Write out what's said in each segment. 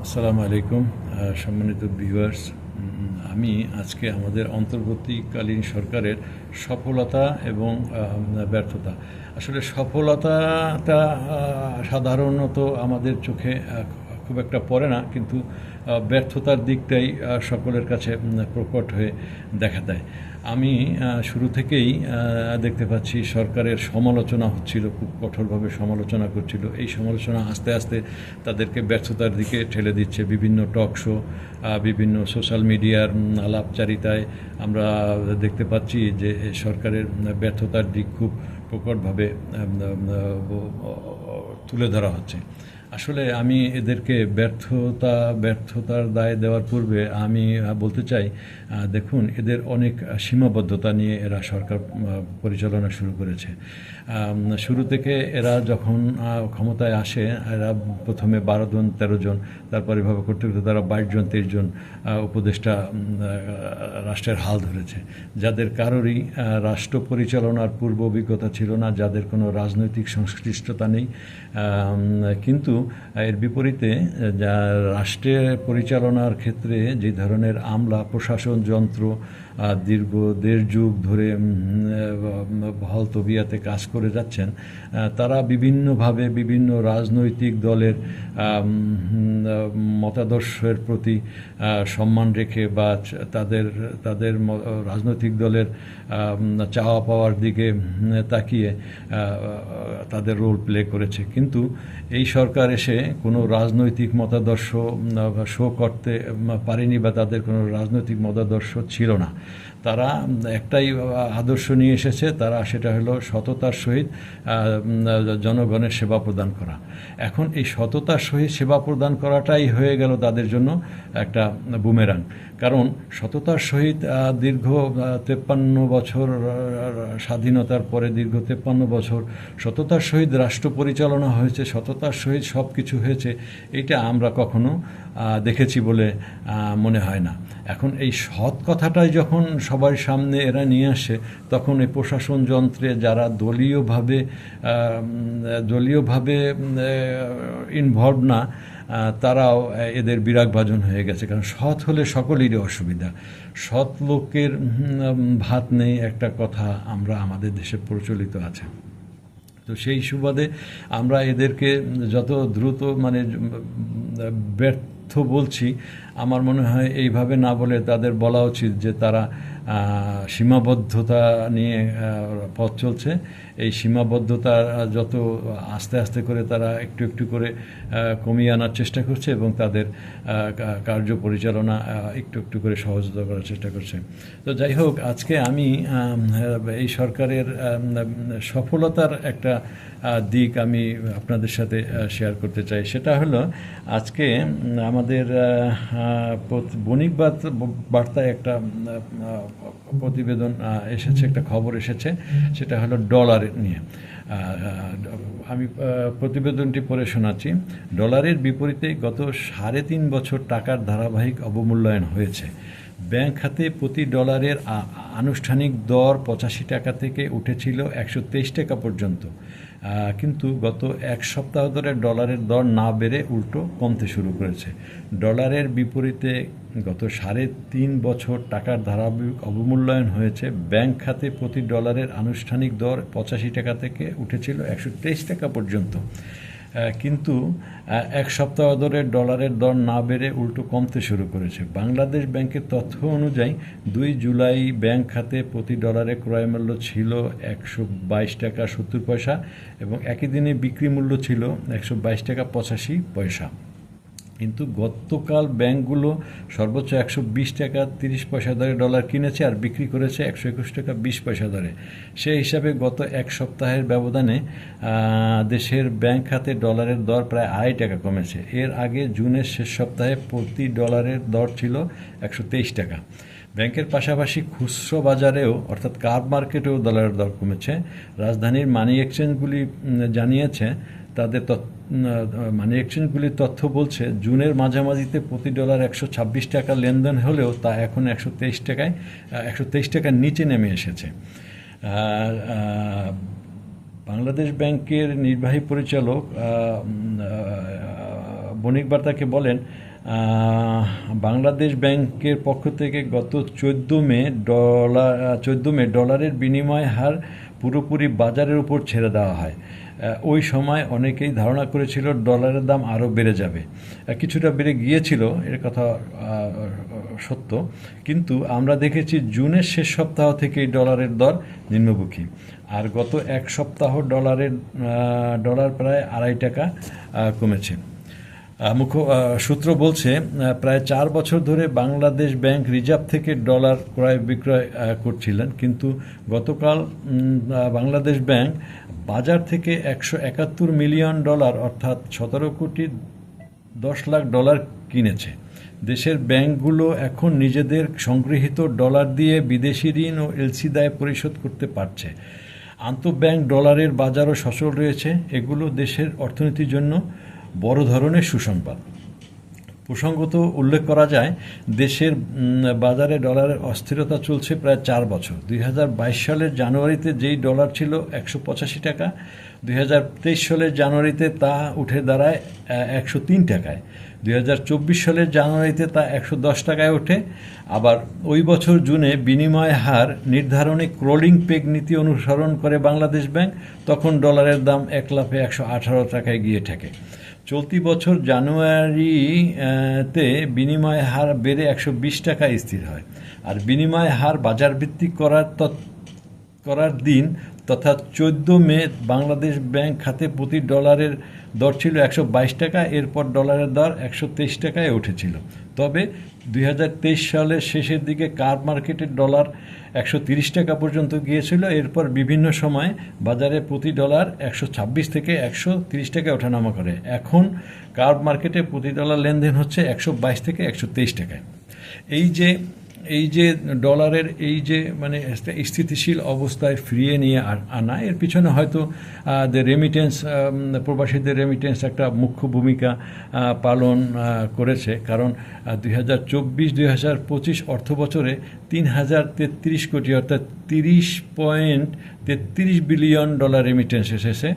আসসালামু আলাইকুম সম্মানিত ভিউয়ার্স। আমি আজকে আমাদের অন্তর্বর্তীকালীন সরকারের সফলতা এবং ব্যর্থতা, আসলে সফলতাটা সাধারণত আমাদের চোখে খুব একটা পড়ে না, কিন্তু ব্যর্থতার দিকটাই সকলের কাছে প্রকট হয়ে দেখা দেয়। আমি শুরু থেকেই দেখতে পাচ্ছি সরকারের সমালোচনা হচ্ছিল, খুব কঠোরভাবে সমালোচনা করছিল। এই সমালোচনা আস্তে আস্তে তাদেরকে ব্যর্থতার দিকে ঠেলে দিচ্ছে। বিভিন্ন টক শো, বিভিন্ন সোশ্যাল মিডিয়ার আলাপচারিতায় আমরা দেখতে পাচ্ছি যে সরকারের ব্যর্থতার দিক খুব প্রকটভাবে তুলে ধরা হচ্ছে। আসলে আমি এদেরকে ব্যর্থতার দায় দেওয়ার পূর্বে আমি বলতে চাই, দেখুন, এদের অনেক সীমাবদ্ধতা নিয়ে এরা সরকার পরিচালনা শুরু করেছে। শুরু থেকে এরা যখন ক্ষমতায় আসে, এরা প্রথমে 12 জন 13 জন, তারপর এভাবে করতে করতে তারা 22 জন 23 জন উপদেষ্টা রাষ্ট্রের হাল ধরেছে, যাদের কারোরই রাষ্ট্র পরিচালনার পূর্ব অভিজ্ঞতা ছিল না, যাদের কোনো রাজনৈতিক সংশ্লিষ্টতা নেই। কিন্তু এর বিপরীতে যা রাষ্ট্রে পরিচালনার ক্ষেত্রে যে ধরনের আমলা প্রশাসন যন্ত্র দীর্ঘ 1.5 যুগ ধরে বহাল তবিয়াতে কাজ করে যাচ্ছেন, তারা বিভিন্নভাবে বিভিন্ন রাজনৈতিক দলের মতাদর্শের প্রতি সম্মান রেখে বা তাদের তাদের রাজনৈতিক দলের চাওয়া পাওয়ার দিকে তাকিয়ে তাদের রোল প্লে করেছে। কিন্তু এই সরকার এসে কোনো রাজনৈতিক মতাদর্শ শো করতে পারেনি, বা তাদের কোনো রাজনৈতিক মতাদর্শ ছিল না। তারা একটাই আদর্শ নিয়ে এসেছে, সেটা হলো সততার সহিত জনগণের সেবা প্রদান করা। এখন এই সততার সহিত সেবা প্রদান করাটাই হয়ে গেল তাদের জন্য একটা বুমেরাং। কারণ সততার সহিত দীর্ঘ 53 বছর স্বাধীনতার পরে দীর্ঘ 53 বছর সততার সহিত রাষ্ট্র পরিচালনা হয়েছে, সততার সহিত সব কিছু হয়েছে, এটা আমরা কখনো দেখেছি বলে মনে হয় না। এখন এই সৎ কথাটাই যখন সবার সামনে এরা নিয়ে আসে, তখন এই প্রশাসন যন্ত্রে যারা দলীয়ভাবে ইনভলভ না, তারাও এদের বিরাগভাজন হয়ে গেছে। কারণ সৎ হলে সকলেরই অসুবিধা। সৎ লোকের ভাত নেই, একটা কথা আমাদের দেশে প্রচলিত আছে। তো সেই সুবাদে আমরা এদেরকে যত দ্রুত ব্যর্থ বলছি, আমার মনে হয় এইভাবে না বলে তাদের বলা উচিত যে তারা সীমাবদ্ধতা নিয়ে পথ চলছে। এই সীমাবদ্ধতা যত আস্তে আস্তে করে তারা একটু একটু করে কমিয়ে আনার চেষ্টা করছে, এবং তাদের কার্য পরিচালনা একটু একটু করে সহজতা করার চেষ্টা করছে। তো যাই হোক, আজকে আমি এই সরকারের সফলতার একটা দিক আমি আপনাদের সাথে শেয়ার করতে চাই। সেটা হলো, আজকে আমাদের বণিক বার্তায় একটা প্রতিবেদন এসেছে, একটা খবর এসেছে, সেটা হলো ডলার নিয়ে। আমি প্রতিবেদনটি পড়ে শোনাচ্ছি। ডলারের বিপরীতে গত 3.5 বছর টাকার ধারাবাহিক অবমূল্যায়ন হয়েছে। ব্যাংক খাতে প্রতি ডলারের আনুষ্ঠানিক দর 85 টাকা থেকে উঠেছিল 123 টাকা পর্যন্ত, কিন্তু গত এক সপ্তাহ ধরে ডলারের দর না বেড়ে উল্টো কমতে শুরু করেছে। ডলারের বিপরীতে গত 3.5 বছর টাকার ধারাবাহিক অবমূল্যায়ন হয়েছে। ব্যাংক খাতে প্রতি ডলারের আনুষ্ঠানিক দর 85 টাকা থেকে উঠেছিল 123 টাকা পর্যন্ত, কিন্তু এক সপ্তাহ ধরে ডলারের দর না বেড়ে উল্টো কমতে শুরু করেছে। বাংলাদেশ ব্যাংকের তথ্য অনুযায়ী 2 জুলাই ব্যাংক খাতে প্রতি ডলারে ক্রয়মূল্য ছিল 122 টাকা 70 পয়সা, এবং একই দিনে বিক্রি মূল্য ছিল 122 টাকা 85 পয়সা। কিন্তু গতকাল ব্যাংকগুলো সর্বোচ্চ 120 টাকা 30 পয়সা দরে ডলার কিনেছে আর বিক্রি করেছে 121 টাকা 20 পয়সা দরে। সেই হিসাবে গত এক সপ্তাহের ব্যবধানে দেশের ব্যাংক খাতে ডলারের দর প্রায় 2.5 টাকা কমেছে। এর আগে জুনের শেষ সপ্তাহে প্রতি ডলারের দর ছিল 123 টাকা। ব্যাংকের পাশাপাশি খুচরো বাজারেও, অর্থাৎ কার মার্কেটেও ডলারের দর কমেছে। রাজধানীর মানি এক্সচেঞ্জগুলি জানিয়েছে, তাদের মানি এক্সচেঞ্জগুলির তথ্য বলছে, জুনের মাঝামাঝিতে প্রতি ডলার 126 টাকা লেনদেন হলেও তা এখন 123 টাকার নিচে নেমে এসেছে। বাংলাদেশ ব্যাংকের নির্বাহী পরিচালক বণিক বার্তাকে বলেন, বাংলাদেশ ব্যাংকের পক্ষ থেকে গত 14 মে ডলারের বিনিময় হার পুরোপুরি বাজারের উপর ছেড়ে দেওয়া হয়। ওই সময় অনেকেই ধারণা করেছিল ডলারের দাম আরও বেড়ে যাবে। কিছুটা বেড়ে গিয়েছিল, এর কথা সত্য, কিন্তু আমরা দেখেছি জুনের শেষ সপ্তাহ থেকেই ডলারের দর নিম্নমুখী। আর গত এক সপ্তাহ ডলার প্রায় 2.5 টাকা কমেছে। সূত্র বলছে, প্রায় 4 বছর ধরে বাংলাদেশ ব্যাংক রিজার্ভ থেকে ডলার ক্রয় বিক্রয় করছিলেন, কিন্তু গতকাল বাংলাদেশ ব্যাংক বাজার থেকে $171 মিলিয়ন অর্থাৎ 17 কোটি 10 লাখ ডলার কিনেছে। দেশের ব্যাংকগুলো এখন নিজেদের সংগৃহীত ডলার দিয়ে বিদেশি ঋণ ও এলসি দায় পরিশোধ করতে পারছে। আন্তঃব্যাংক ডলারের বাজারও সচল রয়েছে। এগুলো দেশের অর্থনীতির জন্য বড় ধরনের সুসংবাদ। প্রসঙ্গত উল্লেখ করা যায়, দেশের বাজারে ডলারের অস্থিরতা চলছে প্রায় 4 বছর। 2022 সালের জানুয়ারিতে যেই ডলার ছিল 185 টাকা, 2023 সালের জানুয়ারিতে তা উঠে দাঁড়ায় 103 টাকায়। 2024 সালের জানুয়ারিতে তা 110 টাকায় ওঠে। আবার ওই বছর জুনে বিনিময় হার নির্ধারণে ক্রলিং পেগ নীতি অনুসরণ করে বাংলাদেশ ব্যাংক, তখন ডলারের দাম 1 লাফে 118 টাকায় গিয়ে ঠেকে। চলতি বছর জানুয়ারিতে বিনিময় হার বেড়ে 120 টাকায় স্থির হয়। আর বিনিময় হার বাজারভিত্তিক করার দিন তথা 14 মে বাংলাদেশ ব্যাংক খাতে প্রতি ডলারের দর ছিল 122 টাকা। এরপর ডলারের দর 123 টাকায় উঠেছিল। তবে 2023 সালের শেষের দিকে কার্ভ মার্কেটের ডলার 130 টাকা পর্যন্ত গিয়েছিল। এরপর বিভিন্ন সময় বাজারে প্রতি ডলার 126 থেকে 130 টাকায় ওঠানামা করে। এখন কার্ভ মার্কেটে প্রতি ডলার লেনদেন হচ্ছে 122 থেকে 123 টাকায়। এই যে ডলারের মানে স্থিতিশীল অবস্থায় ফিরিয়ে নিয়ে আনা, এর পিছনে হয়তো রেমিটেন্স, প্রবাসীদের রেমিটেন্স একটা মুখ্য ভূমিকা পালন করেছে। কারণ 2024-2025 অর্থ বছরে 3033 কোটি অর্থাৎ $30.33 বিলিয়ন রেমিটেন্স এসেছে।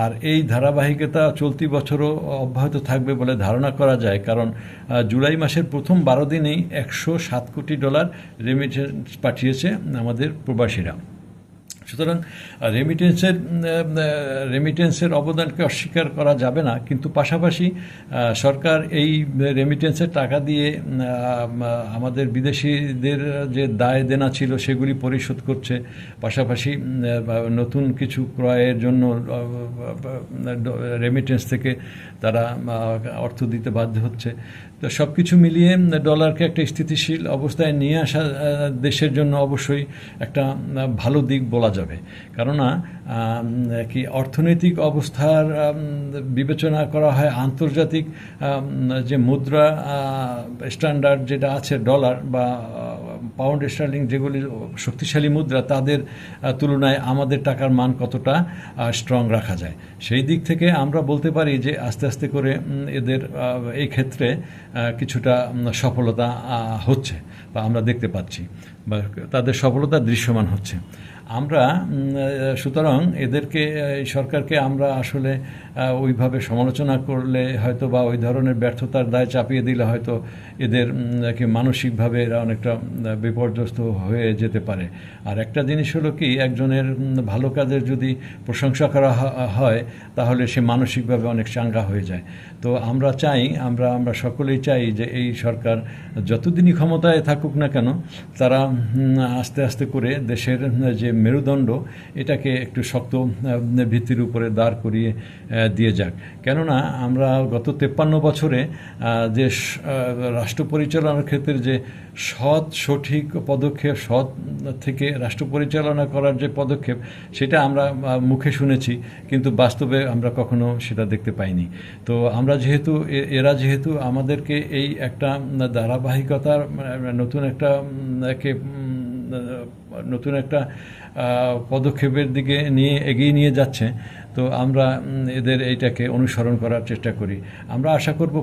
আর এই ধারাবাহিকতা চলতি বছরও অব্যাহত থাকবে বলে ধারণা করা যায়, কারণ জুলাই মাসের প্রথম 12 দিনেই $107 কোটি রেমিটেন্স পাঠিয়েছে আমাদের প্রবাসীরা। সুতরাং রেমিটেন্সের অবদানকে অস্বীকার করা যাবে না, কিন্তু পাশাপাশি সরকার এই রেমিটেন্সের টাকা দিয়ে আমাদের বিদেশিদের যে দায় দেনা ছিল সেগুলি পরিশোধ করছে। পাশাপাশি নতুন কিছু ক্রয়ের জন্য রেমিটেন্স থেকে তারা অর্থ দিতে বাধ্য হচ্ছে। তো সব কিছু মিলিয়ে ডলারকে একটা স্থিতিশীল অবস্থায় নিয়ে আসা দেশের জন্য অবশ্যই একটা ভালো দিক বলা যাবে। কেননা কি অর্থনৈতিক অবস্থার বিবেচনা করা হয় আন্তর্জাতিক যে মুদ্রা স্ট্যান্ডার্ড যেটা আছে, ডলার বা পাউন্ড স্টার্লিং, যেগুলি শক্তিশালী মুদ্রা, তাদের তুলনায় আমাদের টাকার মান কতটা স্ট্রং রাখা যায়। সেই দিক থেকে আমরা বলতে পারি যে আস্তে আস্তে করে এদের এই ক্ষেত্রে কিছুটা সফলতা হচ্ছে বা আমরা দেখতে পাচ্ছি, বা তাদের সফলতা দৃশ্যমান হচ্ছে। আমরা সুতরাং এদেরকে, সরকারকে আমরা আসলে ওইভাবে সমালোচনা করলে হয়তো বা ওই ধরনের ব্যর্থতার দায় চাপিয়ে দিলে হয়তো এদেরকে মানসিকভাবে এরা অনেকটা বিপর্যস্ত হয়ে যেতে পারে। আর একটা জিনিস হলো কি, একজনের ভালো কাজের যদি প্রশংসা করা হয় তাহলে সে মানসিকভাবে অনেক চাঙ্গা হয়ে যায়। তো আমরা চাই, আমরা সকলেই চাই যে এই সরকার যতদিনই ক্ষমতায় থাকুক না কেন, তারা আস্তে আস্তে করে দেশের যে মেরুদণ্ড, এটাকে একটু শক্ত ভিত্তির উপরে দাঁড় করিয়ে দিয়ে যাক। কেননা আমরা গত 53 বছরে যে রাষ্ট্র পরিচালনার ক্ষেত্রে যে সৎ সঠিক পদক্ষেপ, সৎ থেকে রাষ্ট্র পরিচালনা করার যে পদক্ষেপ, সেটা আমরা মুখে শুনেছি, কিন্তু বাস্তবে আমরা কখনো সেটা দেখতে পাইনি। তো আমরা এরা যেহেতু আমাদেরকে এই একটা ধারাবাহিকতার নতুন একটা পদক্ষেপের দিকে এগিয়ে নিয়ে যাচ্ছে, তো আমরা এদের এইটাকে অনুসরণ করার চেষ্টা করি। আমরা আশা করব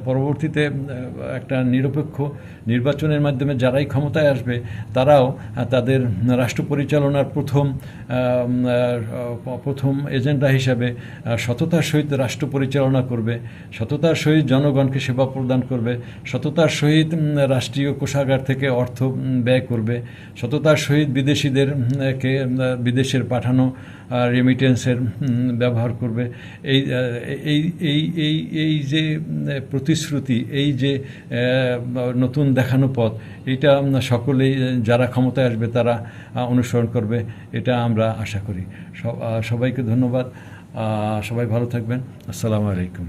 পরবর্তীতে একটা নিরপেক্ষ নির্বাচনের মাধ্যমে যারাই ক্ষমতায় আসবে তারাও তাদের রাষ্ট্র পরিচালনার প্রথম এজেন্ডা হিসাবে সততার সহিত রাষ্ট্র পরিচালনা করবে, সততার সহিত জনগণকে সেবা প্রদান করবে, সততার সহিত রাষ্ট্রীয় কোষাগার থেকে অর্থ ব্যয় করবে, সততার সহিত বিদেশের পাঠানো রেমিটেন্সের ব্যবহার করবে। এই এই এই এই এই যে প্রতিশ্রুতি, এই যে নতুন দেখানো পথ, এটা সকলেই যারা ক্ষমতায় আসবে তারা অনুসরণ করবে, এটা আমরা আশা করি। সবাইকে ধন্যবাদ। সবাই ভালো থাকবেন। আসসালামু আলাইকুম।